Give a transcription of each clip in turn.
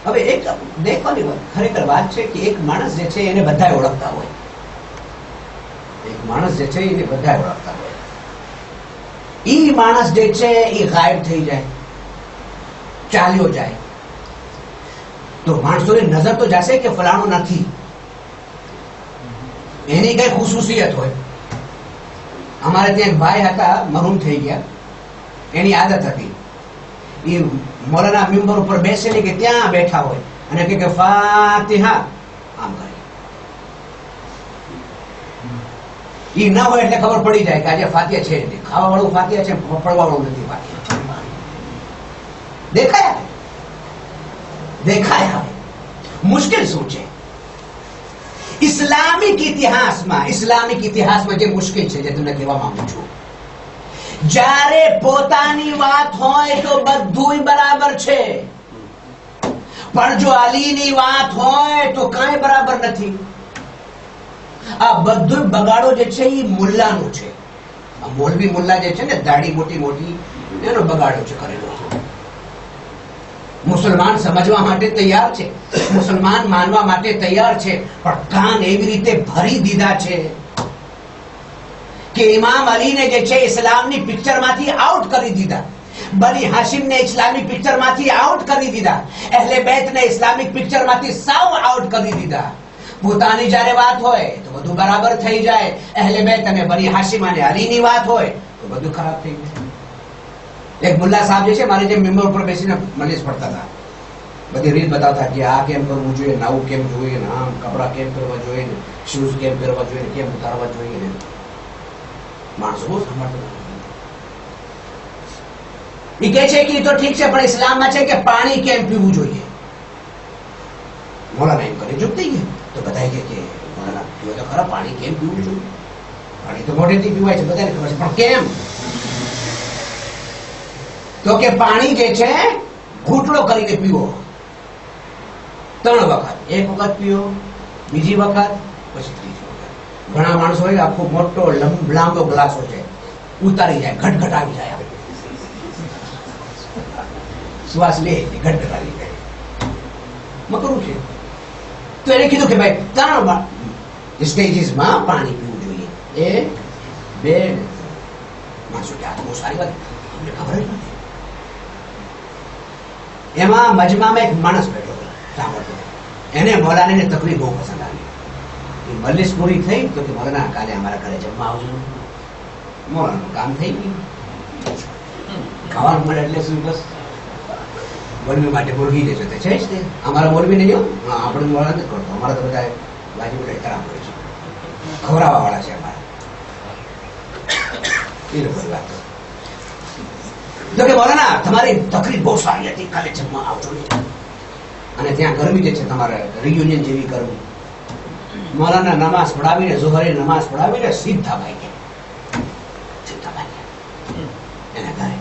હવે એક દેખવાની ખરેખર વાત છે કે એક માણસ જે છે એને બધા ઓળખતા હોય, એક માણસ જે છે એને બધા ઓળખતા હોય, ઈ માણસ જે છે એ ગાયબ થઈ જાય, ચાલ્યો જાય તો માણસોની નજર તો જશે કે ફલાણો નથી, એની કઈ ખુશુસિયત હોય. અમારે ત્યાં એક ભાઈ હતા, મરૂમ થઈ ગયા. એની આદત હતી એ મોલાના મેમ્બર ઉપર બેસેલી કે ત્યાં બેઠા હોય અને કે ફાતિહા આમ કરે. ઈ ના હોય એટલે ખબર પડી જાય કે આજે ફાતિહા છે નહીં, ખાવા વાળું ફાતિહા છે, ફળવા વાળું નથી ફાતિહા. દેખાય દેખાય. હવે મુશ્કેલ શું છે? ઇસ્લામિક ઇતિહાસમાં જે મુશ્કેલ છે જે તમને કહેવા માંગુ છું, જ્યારે પોતાની વાત હોય તો બધું બરાબર છે, પણ જો અલીની વાત હોય તો કાંઈ બરાબર નથી. આ બધું બગાડો જે છે એ મુલ્લાનું છે. આ મૌલવી મુલ્લા જે છે ને, દાઢી મોટી મોટી, એનો બગાડો છે કરેલો છે. મુસલમાન સમજવા માટે તૈયાર છે, મુસલમાન માનવા માટે તૈયાર છે, પણ કાન એવી રીતે ભરી દીધા છે કે ઇમામ અલીને જે છે ઇસ્લામની પિક્ચરમાંથી આઉટ કરી દીધા, બની હાશિમને ઇસ્લામી પિક્ચરમાંથી આઉટ કરી દીધા, અહેલે બેતને ઇસ્લામિક પિક્ચરમાંથી સાવ આઉટ કરી દીધા. પોતાની જ્યારે વાત હોય તો બધું બરાબર થઈ જાય, અહેલે બેત અને બની હાશિમ અને અલીની વાત હોય તો બધું ખરાબ થઈ જાય. એક મુલ્લા સાહેબ જે છે મારે જે મેમ્બર ઉપર બેસીને મજલિસ પડતા હતા, બધી રીત બતાવતા કે આ કેમ કરવું જોઈએ, નાવું કેમ જોઈએ, આમ કપડા કેમ પહેરવા જોઈએ, શૂઝ કેમ પહેરવા જોઈએ, કેમ ઉતારવા જોઈએ. માણસો બહુ સાંભળતા. એ કહે છે કે તો ઠીક છે, પણ ઇસ્લામમાં છે કે પાણી કેમ પીવું જોઈએ. મોલાના એમ કરી ચૂપ થઈ ગયા તો બધા કે મોલાના પીવો તો ખરા, પાણી કેમ પીવું જોઈએ? પાણી તો મોઢેથી પીવાય છે, બધાને ખબર છે, પણ કેમ? તો કે પાણી જે છે ઘૂંટડો કરીને પીવો 3 વખત, એક વખત પીવો, બીજી વખત, પછી ત્રીજી વખત. ઘણા માણસો હોય આખો મોટો લાંબો ગ્લાસ હોય છે, ઉતારી જાય, ઘટઘટ આવી જાય, શ્વાસ લે ઘટઘટ આવી જાય, મકરું છે. તો એને કીધું કે ભાઈ 3 સ્ટેજીસમાં પાણી પીવું જોઈએ. 1, 2. માણસો કે આ બહુ સારી વાત, અમને ખબર જ નથી. એમાં મજમામાં એક માણસ બેઠો હતો, સાંભળતો. એને મૌલાનાને તકલીફ બહુ પસંદ આવી. એ મજલિસ પૂરી થઈ તો કે મૌલાના કાલે અમારા ઘરે જમવા આવજો. મૌલાનાનું કામ થઈ ગયું, ખાવાનું મળે એટલે શું, બસ મોલવી માટે મુરગી જે છે તે છે જ તે. અમારા મોલવી નહીં, આપણે મૌલાના નથી કરતો, અમારા તો બધા બાજુ બધા ખરાબ હોય છે, ખવડાવવા વાળા છે અમારા, એ લોકો વાત. તો કે મૌલાના તમારી તકલીફ બહુ સારી હતી, કાલે જમવા આવજો ને. અને ત્યાં ગરમી જે છે તમારે રિયુનિયન જેવી કરવી. મૌલાના નમાઝ પઢાવીને, ઝોહરે નમાઝ પઢાવીને સીધા ભાઈ એના ઘરે.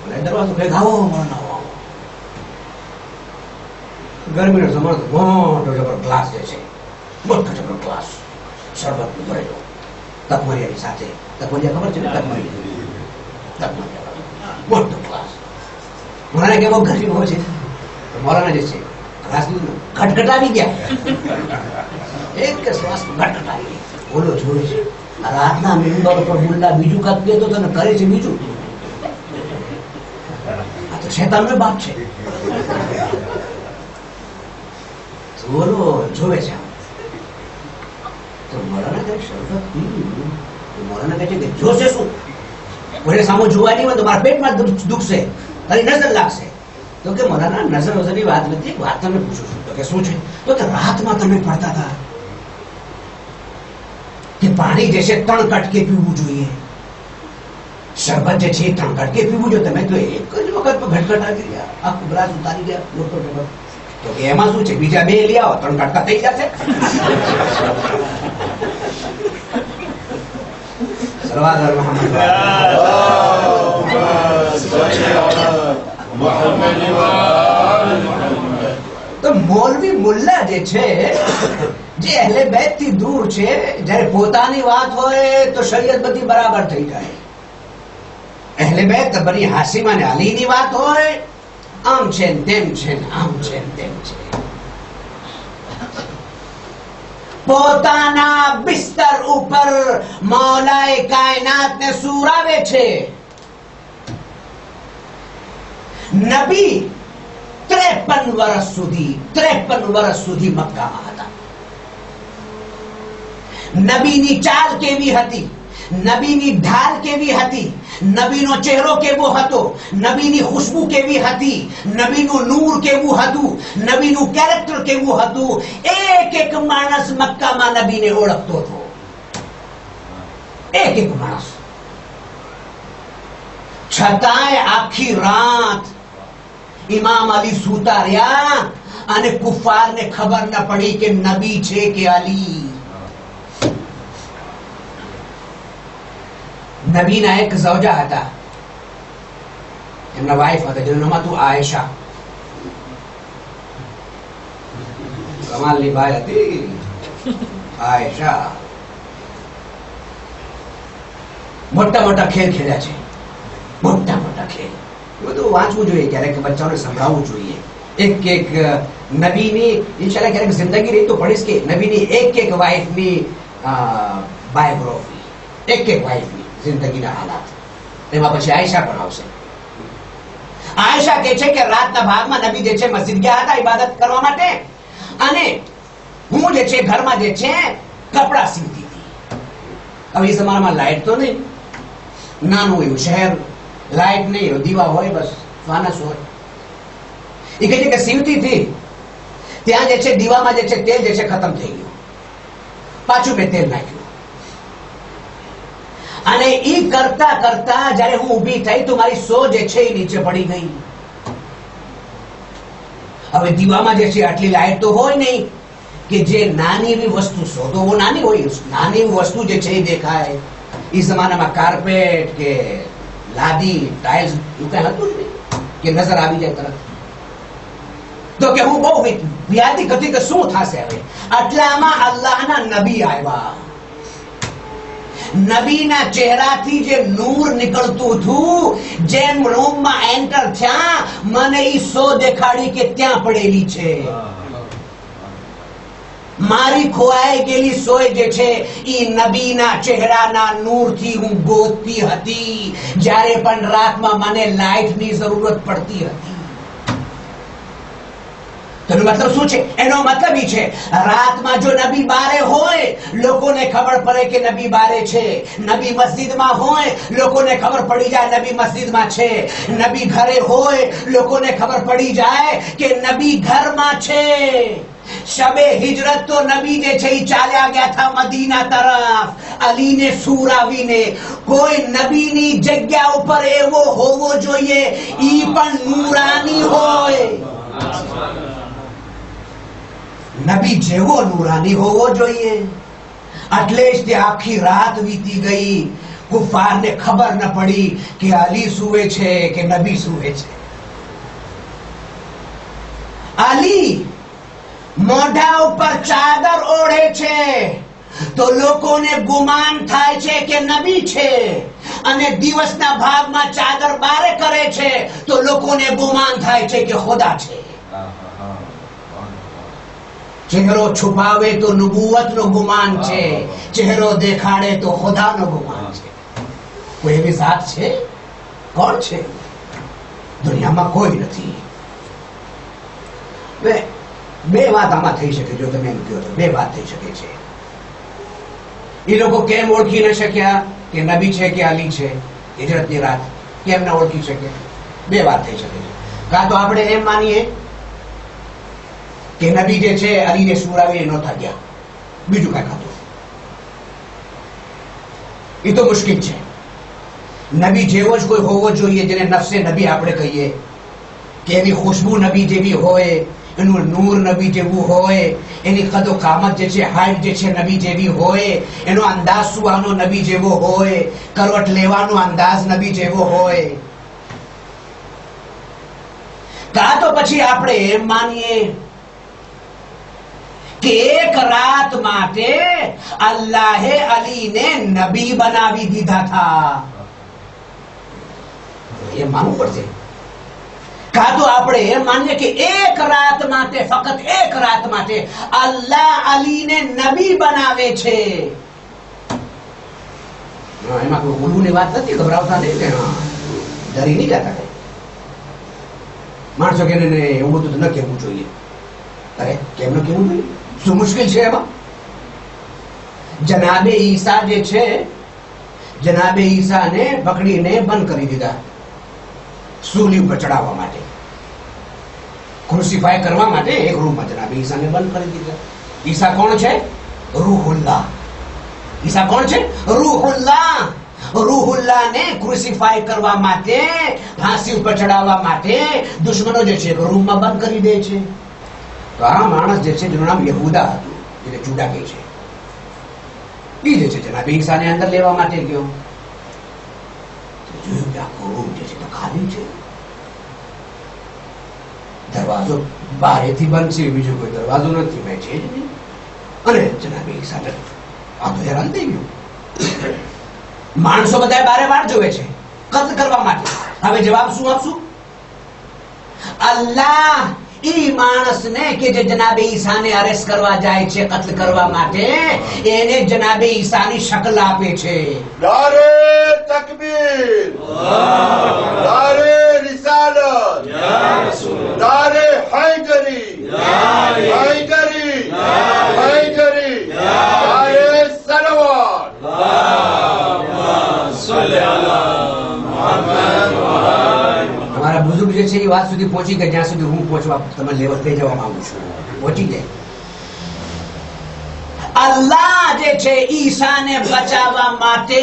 બોલે દરવાજો કઈ આવો મૌલાના આવો. ગરમીનો સમય તો મોટો જબર ગ્લાસ જે છે, મોટો જબર ગ્લાસ શરબત ભરેલો, તકમરિયાની સાથે. તકમરિયા ખબર છે ને? તકમરિયા મોટો ગ્લાસ. મૌલાના કે બહુ ગરમી હોય છે, મૌલાના જે છે ગ્લાસ ઘટઘટાવી ગયા, એક કે શ્વાસ ઘટઘટાવી ગયા. બોલો જોડે છે રાતના મેમ્બર ઉપર મુલ્લા બીજું કાંક કહેતો તને કરે છે બીજું. આ તો શેતાનનો બાપ છે. બોલો જોવે છે. તો મૌલાના કઈ શરબત પીવું, મૌલાના કહે છે કે જોશે શું, કોઈને સામો જોવા નહીં હોય તો મારા પેટમાં દુખશે, તારી નજર લાગશે. તો કે મૌલાના નજર વજરની વાત નથી, વાત તમને પૂછું છું. તો કે શું છે? તો કે રાતમાં તમે પડતા હતા કે પાણી જે છે 3 કટકે પીવું જોઈએ, શરબત જે છે 3 કટકે પીવું જોઈએ. તમે તો એક જ વખત ઘટઘટ આવી ગયા, આખું ગ્લાસ ઉતારી ગયા, મોટો ટેબલ. તો કે એમાં શું છે, બીજા 2 લઈ આવો, 3 કટકા થઈ જશે. સરવાદર મોહમ્મદ. તો મૌલવી મુલ્લા જે છે, જે અહેલે બેત થી દૂર છે, જ્યારે પોતાની વાત હોય તો શરીયત બધી બરાબર થઈ જાય. અહેલે બેત બની હાશિમ અને અલીની વાત હોય આમ છે ને તેમ છે ને આમ છે ને તેમ છે. પોતાના બિસ્તર ઉપર મૌલાએ કાયનાતને સુરાવે છે. નબી 53 વર્ષ સુધી મક્કામાં હતા. નબીની ચાલ કેવી હતી, નબીની ઢાલ કેવી હતી, નબીનો ચહેરો કેવો હતો, નબીની ખુશ્બુ કેવી હતી, નબીનું નૂર કેવું હતું, નબીનું કેરેક્ટર કેવું હતું, એક એક માણસ મક્કામાં નબીને ઓળખતો હતો. એક એક માણસ. છતાંય આખી રાત ઇમામ અલી સૂતા રહ્યા અને કુફારને ખબર ન પડી કે નબી છે કે અલી. નબીના એક ઝૌજા હતા, એમના વાઇફ હતા, જેનું નામ હતું આયશા. કમાલની બાઈ હતી આયશા. મોટા મોટા ખેલ ખેલ્યા છે, મોટા મોટા ખેલ. બધું વાંચવું જોઈએ, ક્યારેક બચ્ચાઓને સંભળાવવું જોઈએ. એક એક નબીની ઇન્શાલ્લાહ ક્યારેક જિંદગી રહી તો પડીશ કે નબીની એક એક વાઇફની બાયોગ્રાફી, એક એક વાઇફની જિંદગીના હાલાત. એમાં પછી આયશા પણ આવશે. આયશા કહે છે કે રાતના ભાગમાં નબી જે છે મસ્જિદ ગયા હતા ઇબાદત કરવા માટે, અને હું જે છે ઘરમાં જે છે કપડા સીવતી હતી. હવે એ જમાનામાં લાઈટ તો નહીં, નાનું એવું શહેર, લાઈટ નહીં, દીવા હોય, બસ ફાનસ હોય. એ કહે છે કે સીવતી હતી ત્યાં જે છે દીવામાં જે છે તેલ જે છે ખતમ થઈ ગયું. પાછું મેં તેલ નાખ્યું અને ઈ કરતા કરતા જ્યારે હું ઊભી થઈ તો મારી સો જે છે એ નીચે પડી ગઈ. હવે દીવામાં જે છે આટલી લાઈટ તો હોય નહીં કે જે નાની એવી વસ્તુ શોધો, નાની હોય, નાની એવી વસ્તુ જે છે એ દેખાય. એ જમાનામાં કાર્પેટ કે લાદી, ટાઇલ્સ એવું કઈ હતું જ નહીં કે નજર આવી જાય તરત. તો કે હું બહુ વ્યાધિ હતી કે શું થશે હવે. આટલામાં અલ્લાહના નબી આવ્યા. નબીના ચહેરાથી જે નૂર નીકળતું હતું, જેમ રૂમમાં એન્ટર થયા મને ઈ સો દેખાડી કે ત્યાં પડેલી છે. મારી ખોવાઈ ગયેલી સોય જે છે ઈ નબીના ચહેરાના નૂરથી હું ગોતતી હતી જ્યારે પણ રાતમાં મને લાઈટની જરૂરત પડતી હતી. તેનો મતલબ શું છે? એનો મતલબ ઈ છે રાતમાં જો નબી બારે હોય લોકોને ખબર પડે કે નબી બારે છે. નબી મસ્જિદમાં હોય લોકોને ખબર પડી જાય નબી મસ્જિદમાં છે. નબી ઘરે હોય લોકોને ખબર પડી જાય કે નબી ઘરમાં છે. શબે હિજરત તો નબી જે છે ઈ ચાલ્યા ગયા હતા મદીના તરફ અલીને સુરાવીને. કોઈ નબીની જગ્યા ઉપર એવો હોવો જોઈએ ઈ પણ નૂરાની હોય. નબી જેવો નૂરાની હોવો જોઈએ. એટલે જ તે આખી રાત વીતી ગઈ, કુફારને ખબર ન પડી કે અલી સૂવે છે કે નબી સૂવે છે. અલી મોઢા ઉપર ચાદર ઓઢે છે તો લોકોને ગુમાન થાય છે કે નબી છે, અને દિવસના ભાગમાં ચાદર બારે કરે છે તો લોકોને ગુમાન થાય છે કે ખુદા છે. ચહેરો છુપાવે તો નબુવતનો ગુમાન છે, ચહેરો દેખાડે તો ખુદાનો ગુમાન છે. કોઈ એવી જાત છે? કોણ છે? દુનિયામાં કોઈ નથી. બે વાત આમાં થઈ શકે. જો તમે એમ કહો તો બે વાત થઈ શકે છે. એ લોકો કેમ ઓળખી ન શક્યા કે નબી છે કે અલી છે? હિજરતની રાત કેમ ન ઓળખી શકે? બે વાત થઈ શકે છે. કાં તો આપણે એમ માનીએ કે નબી જે છે અલીને સુરાવીને નહોતા ગયા, બીજું કઈ ખાતું. એ તો મુશ્કેલ છે. નબી જેવો જ કોઈ હોવો જોઈએ જેને નફસે નબી આપણે કહીએ, કે એની ખુશ્બુ નબી જેવી હોય, એનું નૂર નબી જેવું હોય, એની કદો કામત જે છે હાઈટ જે છે નબી જેવી હોય, એનો અંદાજ સુવાનો નબી જેવો હોય, કરવટ લેવાનો અંદાજ નબી જેવો હોય. કાં તો પછી આપણે એમ માનીએ કે એક રાત માટે અલ્લાહે અલીને નબી બનાવી દીધા હતા. એ માનવું પડશે. કાં તો આપણે એમ માનીએ કે એક રાત માટે, ફક્ત એક રાત માટે અલ્લાહ અલીને નબી બનાવે છે. એમાં કોઈ ઓલુની વાત નથી, ગભરાવતા નહીં કે ડરી નહીં જતા કઈ માણસો કે એવું બધું ન કહેવું જોઈએ. અરે કેમ ન કહેવું જોઈએ? શું મુશ્કેલ છે એમાં? જનાબે ઈસા જે છે, જનાબે ઈસાને પકડીને બંધ કરી દીધા સૂલી ઉપર ચડાવવા માટે, ક્રુસિફાય કરવા માટે એક રૂમમાં જનાબે ઈસાને બંધ કરી દીધા. ઈસા કોણ છે? રૂહુલ્લાહ. ઈસા કોણ છે? રૂહુલ્લાહ. રૂહુલ્લાહને ક્રુસિફાય કરવા માટે, ફાંસી ઉપર ચડાવવા માટે દુશ્મનો જે છે રૂમમાં બંધ કરી દે છે. તો આ માણસ જે છે જેનું નામ યહૂદા હતું, જેને જુદા કહે છે, એ જે છે જનાબે ઈસાને અંદર લેવા માટે ગયો. જોયું કે આખો રૂમ જે છે તો ખાલી છે, દરવાજો બહારેથી બંધ છે, બીજો કોઈ દરવાજો નથી, મેં છે જ નહીં. અને જનાબે ઈસા આ તો હેરાન થઈ ગયું. માણસો બધા બારે બાર જોવે છે કત્લ કરવા માટે. હવે જવાબ શું આપશું? અલ્લાહ ઈ માણસને કે જે જનાબે ઈસાને અરેસ્ટ કરવા જાય છે કત્લ કરવા માટે, એને જનાબે ઈસાની શકલ આપે છે. નારે તકબીર, નારે રિસાલત, નારે હૈદરી, હૈદરી, હૈદરી, નારે સલવાત. हमारा बुजुर्ग જે છે એ વાત સુધી પહોંચી ગયા જ્યાં સુધી હું પહોંચવા તમે લેવલ થઈ જવા માંગુ છું, પહોંચી જાય. અલ્લાહ જે છે ઈસાને બચાવવા માટે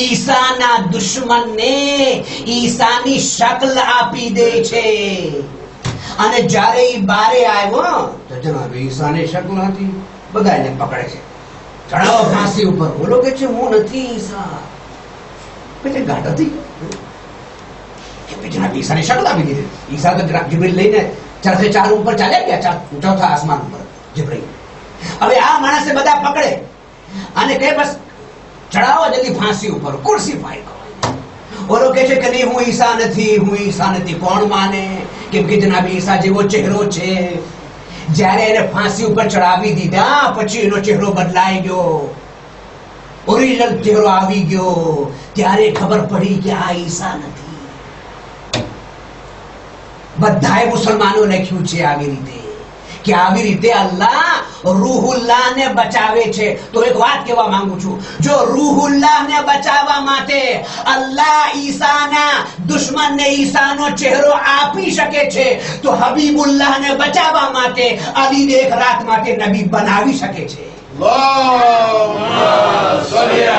ઈસાના દુશ્મનને ઈસાની શકલ આપી દે છે. અને જ્યારે ઈ બારે આવ્યો તો જનાબે ઈસાની શકલ હતી. બધા એને પકડે છે, ચડાવો ફાંસી ઉપર. બોલો કે છે હું નથી ઈસા. પછી ગાંઠ હતી જનાબે ઈસાની શકલ આપી દીધી. ઈસા તો જિબ્રીલ લઈને 4 से 4 ઉપર ચાલ્યા ગયા, ચોથા આસમાન ઉપર જિબ્રીલ. હવે આ માણસે બધા પકડે અને કે બસ ચડાવો જલ્દી ફાંસી ઉપર, ક્રુસિફાય કરો. ઓલો કહે છે કે નહીં હું ઈસા નથી, હું ઈસા નથી. કોણ માને? કેમ કે જનાબે ઈસા જેવો ચહેરો છે. જ્યારે એને ફાંસી ઉપર ચડાવી દીધા પછી એનો ચહેરો બદલાઈ ગયો, ઓરિજિનલ ચહેરો આવી ગયો. ત્યારે ખબર પડી કે આ ઈસા નથી. બધાએ મુસલમાનો લખ્યું છે આવી રીતે કે આવી રીતે અલ્લાહ રૂહુલ્લાહને બચાવે છે. તો એક વાત કહેવા માંગુ છું, જો રૂહુલ્લાહને બચાવવા માટે અલ્લાહ ઈસાના દુશ્મનને ઈસાનો ચહેરો આપી શકે છે, તો હબીબુલ્લાહને બચાવવા માટે અલીને એક રાત માટે નબી બનાવી શકે છે. અલ્લાહુમ્મા સલ્લી